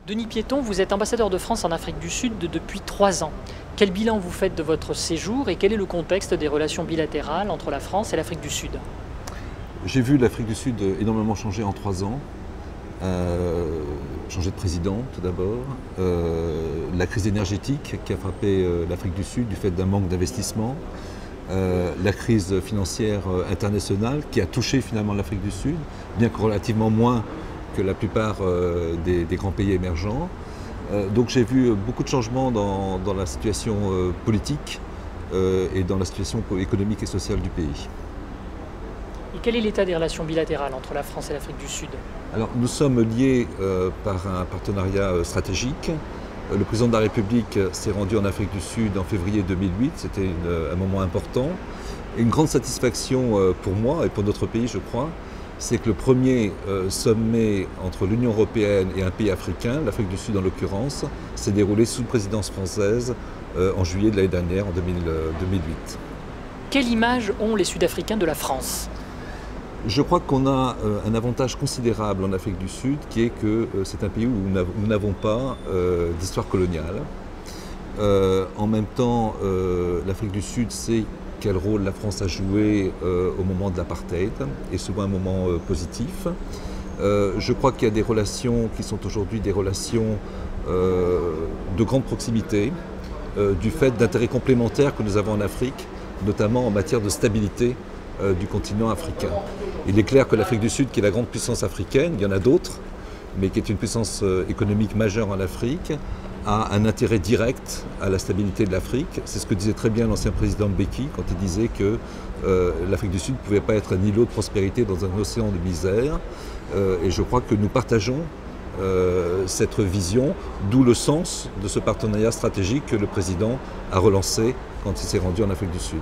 Denis Piéton, vous êtes ambassadeur de France en Afrique du Sud depuis 3 ans. Quel bilan vous faites de votre séjour et quel est le contexte des relations bilatérales entre la France et l'Afrique du Sud? J'ai vu l'Afrique du Sud énormément changer en 3 ans. Changer de président tout d'abord, la crise énergétique qui a frappé l'Afrique du Sud du fait d'un manque d'investissement, la crise financière internationale qui a touché finalement l'Afrique du Sud, bien que relativement moins que la plupart des grands pays émergents. Donc j'ai vu beaucoup de changements dans la situation politique et dans la situation économique et sociale du pays. Et quel est l'état des relations bilatérales entre la France et l'Afrique du Sud? Alors nous sommes liés par un partenariat stratégique. Le président de la République s'est rendu en Afrique du Sud en février 2008, c'était un moment important. Et une grande satisfaction pour moi et pour notre pays, je crois, c'est que le premier sommet entre l'Union européenne et un pays africain, l'Afrique du Sud en l'occurrence, s'est déroulé sous présidence française en juillet de l'année dernière, en 2008. Quelle image ont les Sud-Africains de la France? Je crois qu'on a un avantage considérable en Afrique du Sud, qui est que c'est un pays où nous n'avons pas d'histoire coloniale. En même temps, l'Afrique du Sud sait quel rôle la France a joué au moment de l'apartheid, et souvent un moment positif. Je crois qu'il y a des relations qui sont aujourd'hui des relations de grande proximité, du fait d'intérêts complémentaires que nous avons en Afrique, notamment en matière de stabilité du continent africain. Il est clair que l'Afrique du Sud, qui est la grande puissance africaine, il y en a d'autres, mais qui est une puissance économique majeure en Afrique, a un intérêt direct à la stabilité de l'Afrique. C'est ce que disait très bien l'ancien président Mbeki quand il disait que l'Afrique du Sud ne pouvait pas être un îlot de prospérité dans un océan de misère. Et je crois que nous partageons cette vision, d'où le sens de ce partenariat stratégique que le président a relancé quand il s'est rendu en Afrique du Sud.